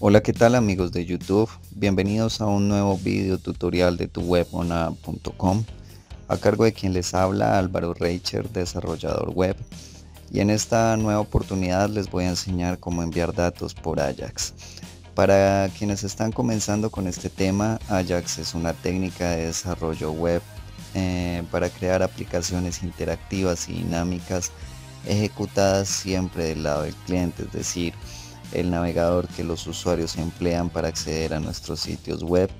Hola, ¿qué tal amigos de YouTube? Bienvenidos a un nuevo video tutorial de tuwebona.com, a cargo de quien les habla Álvaro Reicher, desarrollador web, y en esta nueva oportunidad les voy a enseñar cómo enviar datos por Ajax. Para quienes están comenzando con este tema, Ajax es una técnica de desarrollo web para crear aplicaciones interactivas y dinámicas ejecutadas siempre del lado del cliente, es decir, el navegador que los usuarios emplean para acceder a nuestros sitios web,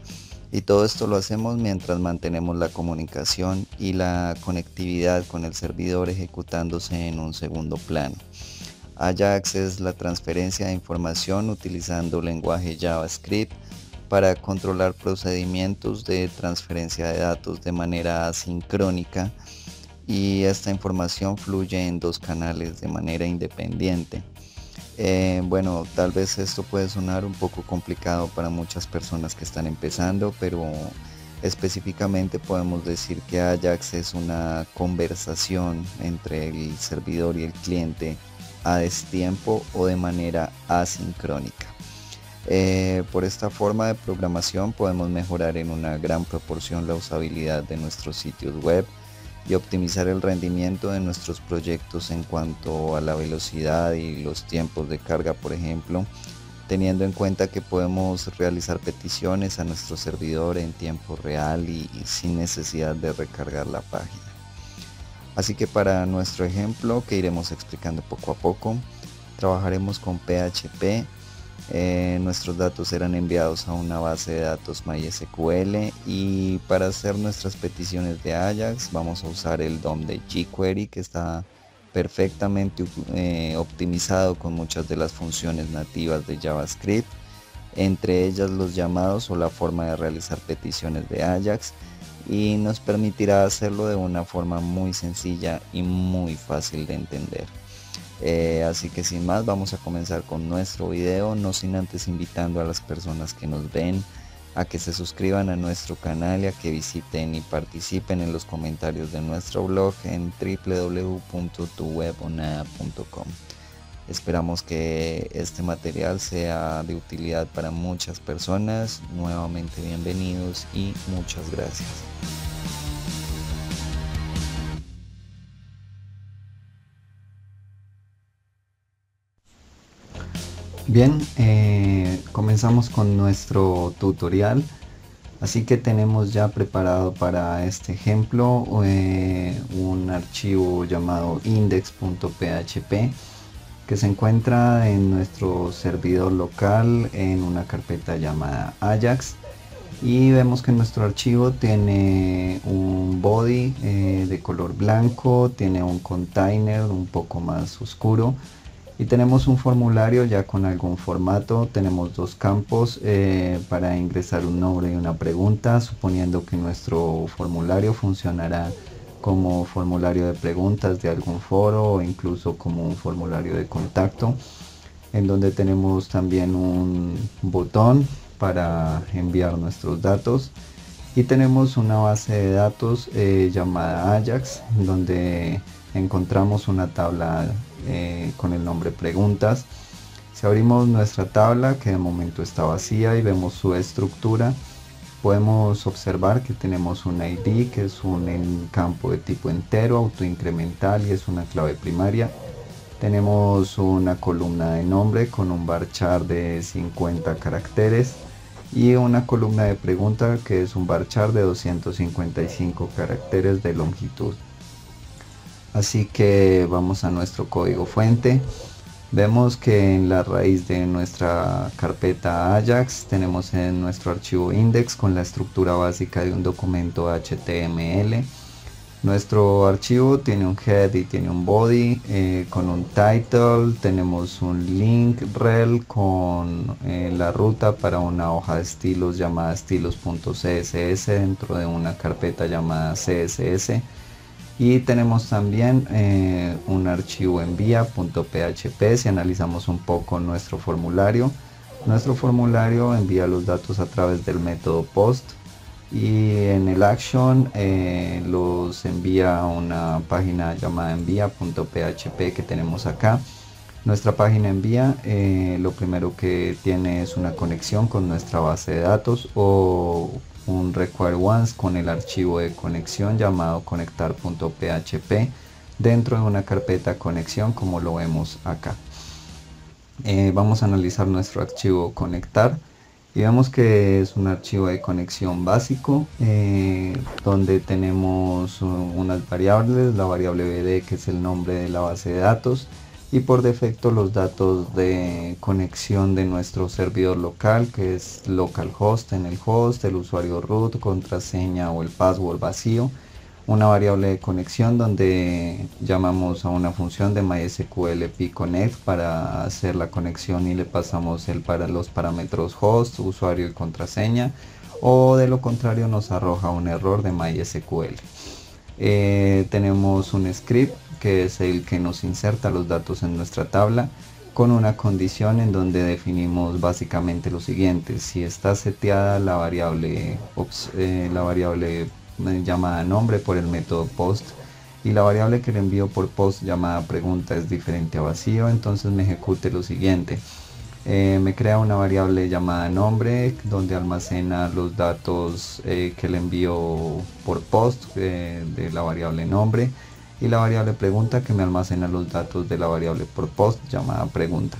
y todo esto lo hacemos mientras mantenemos la comunicación y la conectividad con el servidor ejecutándose en un segundo plano. Ajax es la transferencia de información utilizando lenguaje JavaScript para controlar procedimientos de transferencia de datos de manera asincrónica, y esta información fluye en dos canales de manera independiente. Bueno, tal vez esto puede sonar un poco complicado para muchas personas que están empezando, pero específicamente podemos decir que Ajax es una conversación entre el servidor y el cliente a destiempo o de manera asincrónica. Por esta forma de programación podemos mejorar en una gran proporción la usabilidad de nuestros sitios web y optimizar el rendimiento de nuestros proyectos en cuanto a la velocidad y los tiempos de carga, por ejemplo, teniendo en cuenta que podemos realizar peticiones a nuestro servidor en tiempo real y sin necesidad de recargar la página. Así que para nuestro ejemplo, que iremos explicando poco a poco, trabajaremos con PHP. Nuestros datos serán enviados a una base de datos MySQL, y para hacer nuestras peticiones de Ajax vamos a usar el DOM de jQuery, que está perfectamente optimizado con muchas de las funciones nativas de JavaScript, entre ellas los llamados o la forma de realizar peticiones de Ajax, y nos permitirá hacerlo de una forma muy sencilla y muy fácil de entender. Así que sin más, vamos a comenzar con nuestro video, no sin antes invitando a las personas que nos ven a que se suscriban a nuestro canal y a que visiten y participen en los comentarios de nuestro blog en www.tuwebona.com. Esperamos que este material sea de utilidad para muchas personas. Nuevamente bienvenidos y muchas gracias. Bien, comenzamos con nuestro tutorial. Así que tenemos ya preparado para este ejemplo un archivo llamado index.php, que se encuentra en nuestro servidor local en una carpeta llamada Ajax, y vemos que nuestro archivo tiene un body de color blanco, tiene un container un poco más oscuro, y tenemos un formulario ya con algún formato. Tenemos dos campos para ingresar un nombre y una pregunta, suponiendo que nuestro formulario funcionará como formulario de preguntas de algún foro o incluso como un formulario de contacto, en donde tenemos también un botón para enviar nuestros datos, y tenemos una base de datos llamada Ajax, donde encontramos una tabla con el nombre preguntas. Si abrimos nuestra tabla, que de momento está vacía, y vemos su estructura, podemos observar que tenemos un ID, que es un campo de tipo entero, autoincremental, y es una clave primaria. Tenemos una columna de nombre con un varchar de 50 caracteres y una columna de pregunta que es un varchar de 255 caracteres de longitud. Así que vamos a nuestro código fuente. Vemos que en la raíz de nuestra carpeta Ajax tenemos en nuestro archivo index con la estructura básica de un documento HTML. Nuestro archivo tiene un head y tiene un body con un title. Tenemos un link rel con la ruta para una hoja de estilos llamada estilos.css dentro de una carpeta llamada CSS. Y tenemos también un archivo envía.php. Si analizamos un poco nuestro formulario envía los datos a través del método post, y en el action los envía a una página llamada envía.php que tenemos acá. Nuestra página envía, lo primero que tiene es una conexión con nuestra base de datos o un require once con el archivo de conexión llamado conectar.php dentro de una carpeta conexión, como lo vemos acá. Vamos a analizar nuestro archivo conectar y vemos que es un archivo de conexión básico, donde tenemos unas variables, la variable bd, que es el nombre de la base de datos, y por defecto los datos de conexión de nuestro servidor local, que es localhost en el host, el usuario root, contraseña o el password vacío, una variable de conexión donde llamamos a una función de MySQL pconnect para hacer la conexión y le pasamos los parámetros host, usuario y contraseña, o de lo contrario nos arroja un error de MySQL. Tenemos un script que es el que nos inserta los datos en nuestra tabla, con una condición en donde definimos básicamente lo siguiente: si está seteada la variable llamada nombre por el método post y la variable que le envío por post llamada pregunta es diferente a vacío, entonces me ejecute lo siguiente: me crea una variable llamada nombre donde almacena los datos que le envío por post de la variable nombre, y la variable pregunta que me almacena los datos de la variable por post llamada pregunta.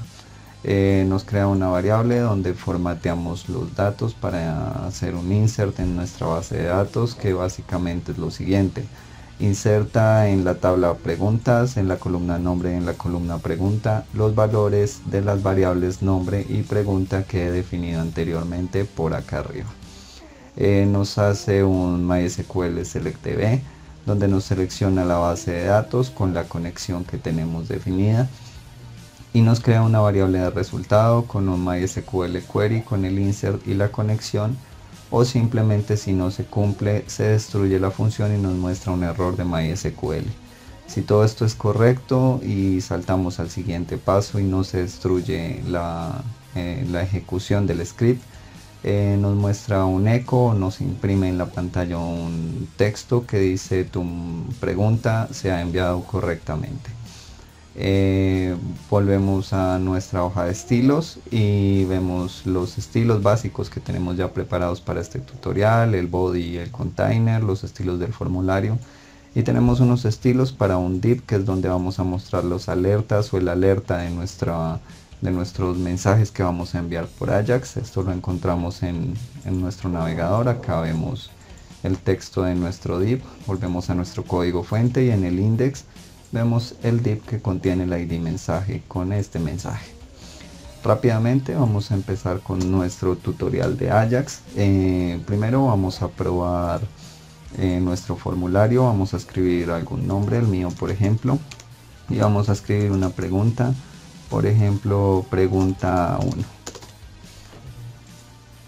Nos crea una variable donde formateamos los datos para hacer un insert en nuestra base de datos, que básicamente es lo siguiente: inserta en la tabla preguntas, en la columna nombre y en la columna pregunta, los valores de las variables nombre y pregunta que he definido anteriormente por acá arriba. Nos hace un MySQL selectDB donde nos selecciona la base de datos con la conexión que tenemos definida, y nos crea una variable de resultado con un MySQL query con el insert y la conexión, o simplemente si no se cumple se destruye la función y nos muestra un error de MySQL. Si todo esto es correcto y saltamos al siguiente paso y no se destruye la ejecución del script, nos muestra un eco, nos imprime en la pantalla un texto que dice: tu pregunta se ha enviado correctamente. Volvemos a nuestra hoja de estilos y vemos los estilos básicos que tenemos ya preparados para este tutorial: el body y el container, los estilos del formulario, y tenemos unos estilos para un div, que es donde vamos a mostrar los alertas o el alerta de nuestros mensajes que vamos a enviar por Ajax. Esto lo encontramos en nuestro navegador. Acá vemos el texto de nuestro div, volvemos a nuestro código fuente y en el index vemos el div que contiene el ID mensaje con este mensaje. Rápidamente vamos a empezar con nuestro tutorial de Ajax. Primero vamos a probar nuestro formulario. Vamos a escribir algún nombre, el mío por ejemplo, y vamos a escribir una pregunta, por ejemplo pregunta 1.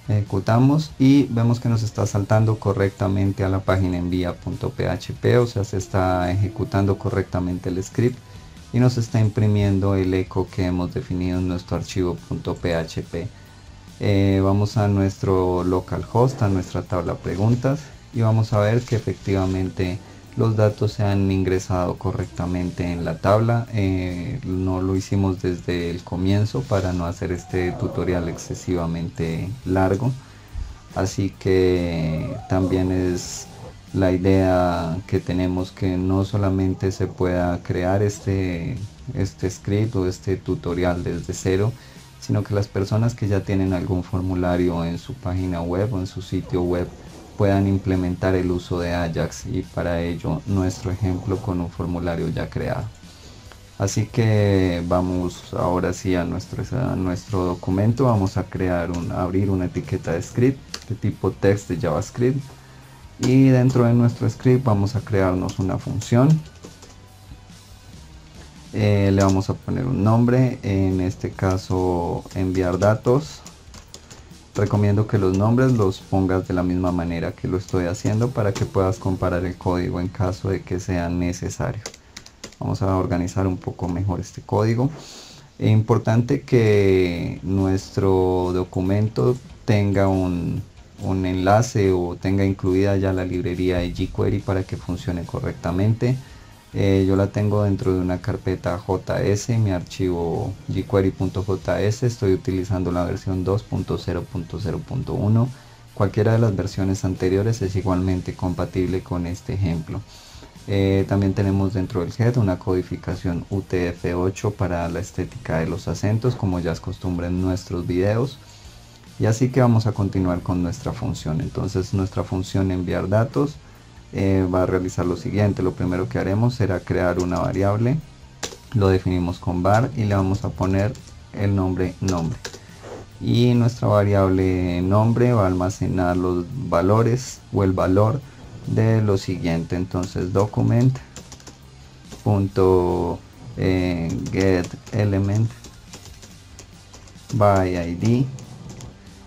Ejecutamos y vemos que nos está saltando correctamente a la página envía.php, o sea, se está ejecutando correctamente el script y nos está imprimiendo el eco que hemos definido en nuestro archivo .php. Vamos a nuestro localhost, a nuestra tabla preguntas, y vamos a ver que efectivamente los datos se han ingresado correctamente en la tabla. No lo hicimos desde el comienzo para no hacer este tutorial excesivamente largo, así que también es la idea que tenemos, que no solamente se pueda crear este script o este tutorial desde cero, sino que las personas que ya tienen algún formulario en su página web o en su sitio web puedan implementar el uso de Ajax, y para ello nuestro ejemplo con un formulario ya creado. Así que vamos ahora sí a nuestro documento. Vamos a abrir una etiqueta de script de tipo text de JavaScript, y dentro de nuestro script vamos a crearnos una función. Le vamos a poner un nombre, en este caso enviar datos. Recomiendo que los nombres los pongas de la misma manera que lo estoy haciendo para que puedas comparar el código en caso de que sea necesario. Vamos a organizar un poco mejor este código. Es importante que nuestro documento tenga un enlace o tenga incluida ya la librería de jQuery para que funcione correctamente. Yo la tengo dentro de una carpeta JS, mi archivo jQuery.js. Estoy utilizando la versión 2.0.0.1. Cualquiera de las versiones anteriores es igualmente compatible con este ejemplo. También tenemos dentro del head una codificación UTF-8 para la estética de los acentos, como ya es costumbre en nuestros videos. Y así que vamos a continuar con nuestra función. Entonces nuestra función enviar datos va a realizar lo siguiente. Lo primero que haremos será crear una variable, lo definimos con var y le vamos a poner el nombre y nuestra variable nombre va a almacenar los valores o el valor de lo siguiente. Entonces document.get element by id,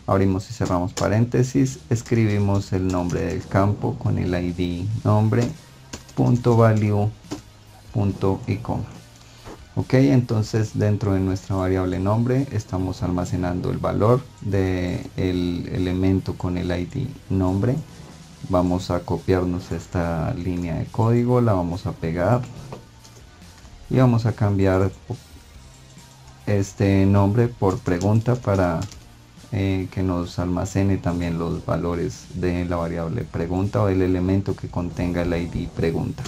abrimos y cerramos paréntesis, escribimos el nombre del campo con el id nombre, .value, y coma. Ok, entonces dentro de nuestra variable nombre estamos almacenando el valor del elemento con el id nombre. Vamos a copiarnos esta línea de código, la vamos a pegar y vamos a cambiar este nombre por pregunta para que nos almacene también los valores de la variable pregunta o del elemento que contenga el id pregunta.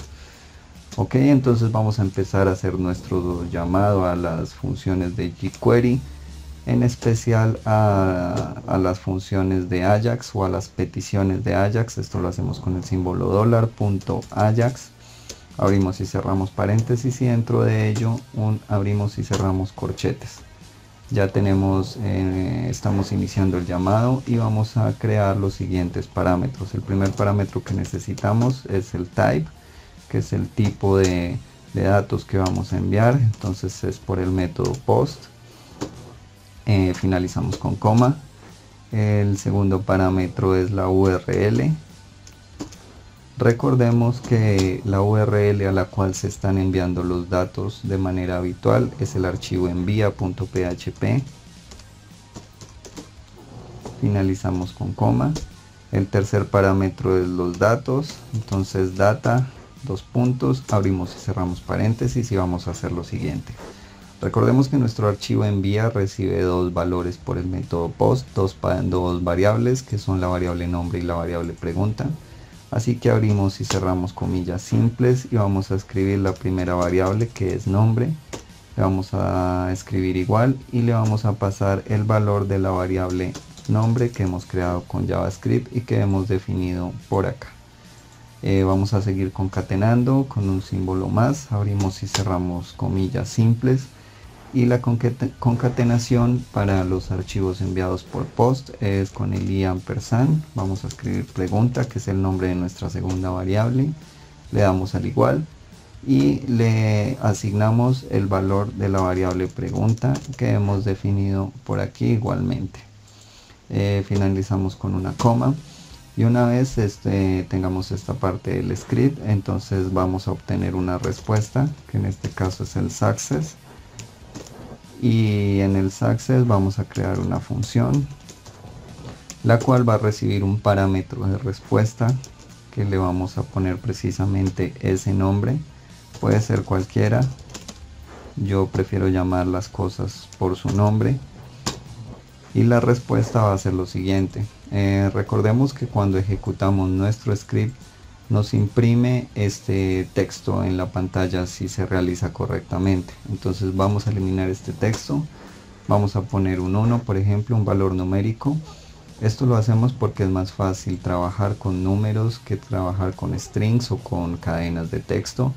Ok, entonces vamos a empezar a hacer nuestro llamado a las funciones de jQuery, en especial a las funciones de Ajax o a las peticiones de Ajax. Esto lo hacemos con el símbolo $.ajax. Abrimos y cerramos paréntesis y dentro de ello abrimos y cerramos corchetes. Ya tenemos, estamos iniciando el llamado y vamos a crear los siguientes parámetros. El primer parámetro que necesitamos es el type, que es el tipo de datos que vamos a enviar. Entonces es por el método post. Finalizamos con coma. El segundo parámetro es la URL. Recordemos que la URL a la cual se están enviando los datos de manera habitual es el archivo envía.php. Finalizamos con coma. El tercer parámetro es los datos, entonces data, dos puntos, abrimos y cerramos paréntesis y vamos a hacer lo siguiente. Recordemos que nuestro archivo envía recibe dos valores por el método post, dos variables que son la variable nombre y la variable pregunta. Así que abrimos y cerramos comillas simples y vamos a escribir la primera variable, que es nombre. Le vamos a escribir igual y le vamos a pasar el valor de la variable nombre que hemos creado con JavaScript y que hemos definido por acá. Vamos a seguir concatenando con un símbolo más, abrimos y cerramos comillas simples. Y la concatenación para los archivos enviados por post es con el i ampersand. Vamos a escribir pregunta, que es el nombre de nuestra segunda variable. Le damos al igual y le asignamos el valor de la variable pregunta que hemos definido por aquí igualmente. Finalizamos con una coma. Y una vez tengamos esta parte del script, entonces vamos a obtener una respuesta, que en este caso es el success. Y en el success vamos a crear una función, la cual va a recibir un parámetro de respuesta, que le vamos a poner precisamente ese nombre. Puede ser cualquiera, yo prefiero llamar las cosas por su nombre. Y la respuesta va a ser lo siguiente. Recordemos que cuando ejecutamos nuestro script nos imprime este texto en la pantalla si se realiza correctamente. Entonces vamos a eliminar este texto, vamos a poner un 1, por ejemplo, un valor numérico. Esto lo hacemos porque es más fácil trabajar con números que trabajar con strings o con cadenas de texto.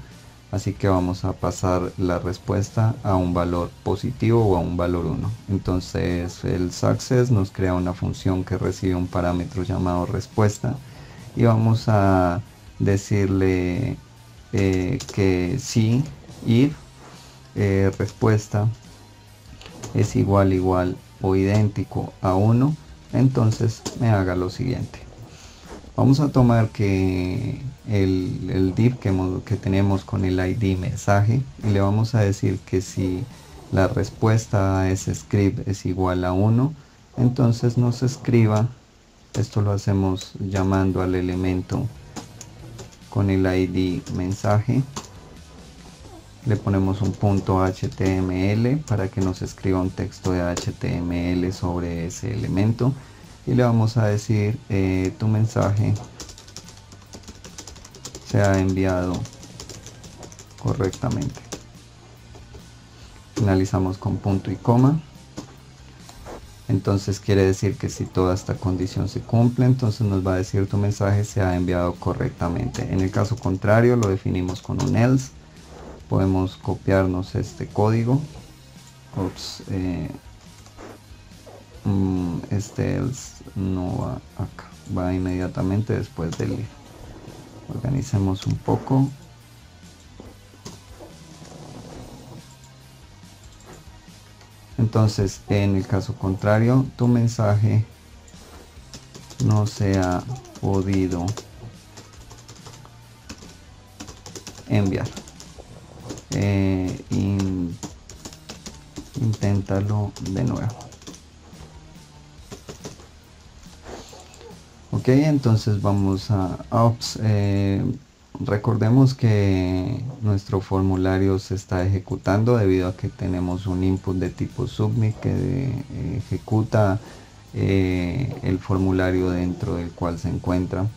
Así que vamos a pasar la respuesta a un valor positivo o a un valor 1. Entonces el success nos crea una función que recibe un parámetro llamado respuesta y vamos a decirle que si if respuesta es igual o idéntico a 1, entonces me haga lo siguiente. Vamos a tomar que el div que tenemos con el id mensaje y le vamos a decir que si la respuesta a ese script es igual a 1, entonces nos escriba, esto lo hacemos llamando al elemento con el id mensaje, Le ponemos un punto HTML para que nos escriba un texto de HTML sobre ese elemento y le vamos a decir tu mensaje se ha enviado correctamente. Finalizamos con punto y coma. Entonces quiere decir que si toda esta condición se cumple, entonces nos va a decir tu mensaje se ha enviado correctamente. En el caso contrario lo definimos con un else. Podemos copiarnos este código. Este else no va acá, va inmediatamente después del if. Organicemos un poco. Entonces, en el caso contrario, tu mensaje no se ha podido enviar. Inténtalo de nuevo. Ok, entonces vamos a ops. Recordemos que nuestro formulario se está ejecutando debido a que tenemos un input de tipo submit que ejecuta el formulario dentro del cual se encuentra.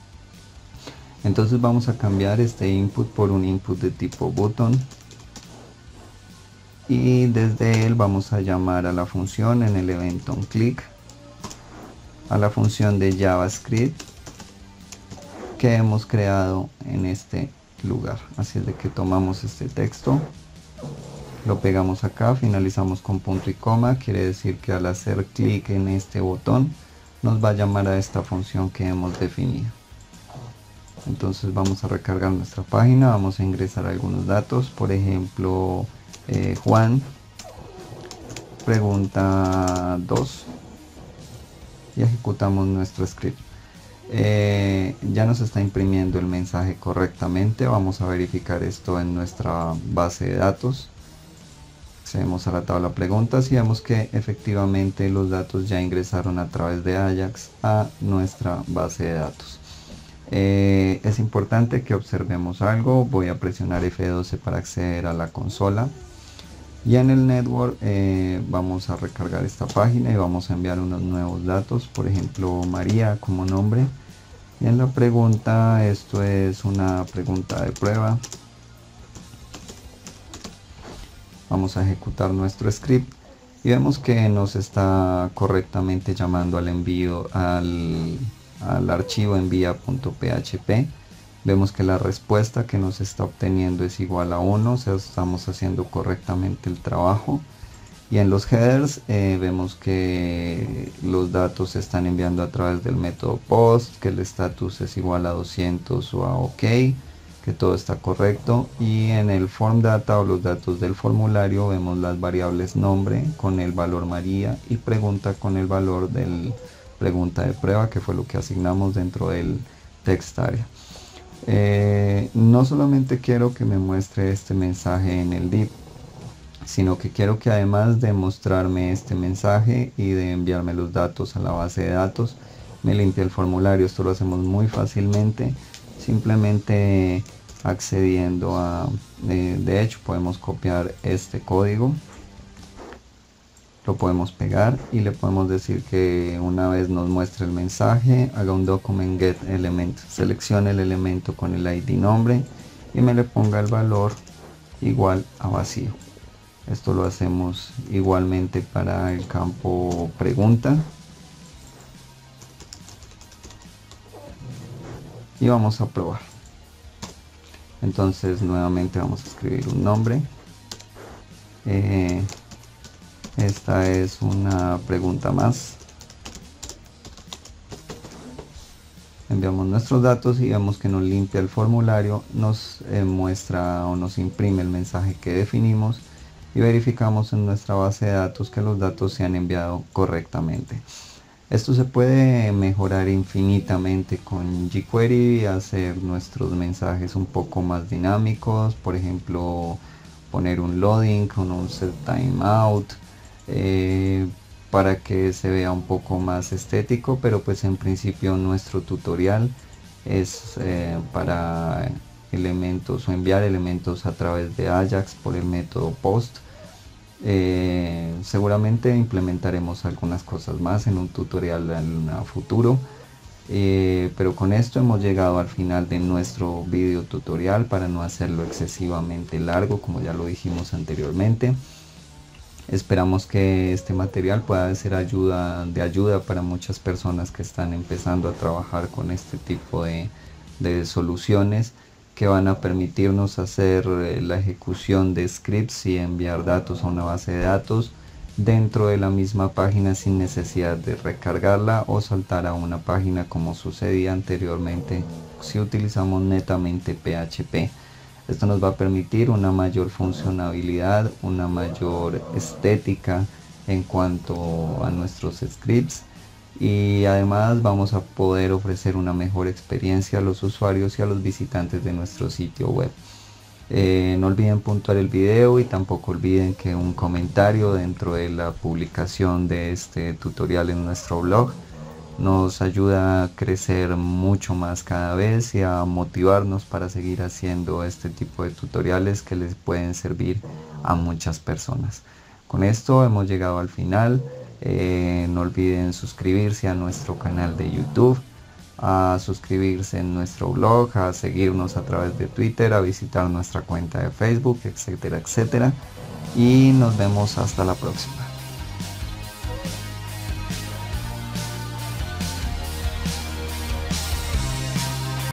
Entonces vamos a cambiar este input por un input de tipo button y desde él vamos a llamar a la función en el evento onClick, a la función de JavaScript que hemos creado en este lugar. Así es de que tomamos este texto, lo pegamos acá, finalizamos con punto y coma, quiere decir que al hacer clic en este botón nos va a llamar a esta función que hemos definido. Entonces vamos a recargar nuestra página, vamos a ingresar algunos datos, por ejemplo Juan, pregunta 2 y ejecutamos nuestro script. Ya nos está imprimiendo el mensaje correctamente. Vamos a verificar esto en nuestra base de datos. Accedemos a la tabla preguntas y vemos que efectivamente los datos ya ingresaron a través de Ajax a nuestra base de datos. Es importante que observemos algo. Voy a presionar F12 para acceder a la consola. Y en el network vamos a recargar esta página y vamos a enviar unos nuevos datos, por ejemplo María como nombre. Y en la pregunta, esto es una pregunta de prueba. Vamos a ejecutar nuestro script y vemos que nos está correctamente llamando al envío al archivo envía.php. Vemos que la respuesta que nos está obteniendo es igual a 1, o sea, estamos haciendo correctamente el trabajo. Y en los headers vemos que los datos se están enviando a través del método post, que el status es igual a 200 o a ok, que todo está correcto. Y en el form data o los datos del formulario vemos las variables nombre con el valor María y pregunta con el valor del pregunta de prueba, que fue lo que asignamos dentro del text area. No solamente quiero que me muestre este mensaje en el div, sino que quiero que además de mostrarme este mensaje y de enviarme los datos a la base de datos, me limpie el formulario. Esto lo hacemos muy fácilmente, simplemente accediendo a, de hecho podemos copiar este código, lo podemos pegar y le podemos decir que una vez nos muestre el mensaje, haga un document get element, seleccione el elemento con el ID nombre y me le ponga el valor igual a vacío. Esto lo hacemos igualmente para el campo pregunta. Y vamos a probar. Entonces nuevamente vamos a escribir un nombre. Esta es una pregunta más. Enviamos nuestros datos y vemos que nos limpia el formulario, nos muestra o nos imprime el mensaje que definimos y verificamos en nuestra base de datos que los datos se han enviado correctamente. Esto se puede mejorar infinitamente con jQuery, hacer nuestros mensajes un poco más dinámicos, por ejemplo poner un loading con un set timeout, para que se vea un poco más estético, pero pues en principio nuestro tutorial es para elementos o enviar elementos a través de Ajax por el método POST. Seguramente implementaremos algunas cosas más en un tutorial en un futuro. Pero con esto hemos llegado al final de nuestro video tutorial para no hacerlo excesivamente largo, como ya lo dijimos anteriormente. Esperamos que este material pueda ser de ayuda para muchas personas que están empezando a trabajar con este tipo de soluciones que van a permitirnos hacer la ejecución de scripts y enviar datos a una base de datos dentro de la misma página sin necesidad de recargarla o saltar a una página como sucedía anteriormente si utilizamos netamente PHP. Esto nos va a permitir una mayor funcionalidad, una mayor estética en cuanto a nuestros scripts, y además vamos a poder ofrecer una mejor experiencia a los usuarios y a los visitantes de nuestro sitio web. No olviden puntuar el video y tampoco olviden que un comentario dentro de la publicación de este tutorial en nuestro blog nos ayuda a crecer mucho más cada vez y a motivarnos para seguir haciendo este tipo de tutoriales que les pueden servir a muchas personas. Con esto hemos llegado al final. No olviden suscribirse a nuestro canal de YouTube, a suscribirse en nuestro blog, a seguirnos a través de Twitter, a visitar nuestra cuenta de Facebook, etcétera, etcétera. Y nos vemos hasta la próxima.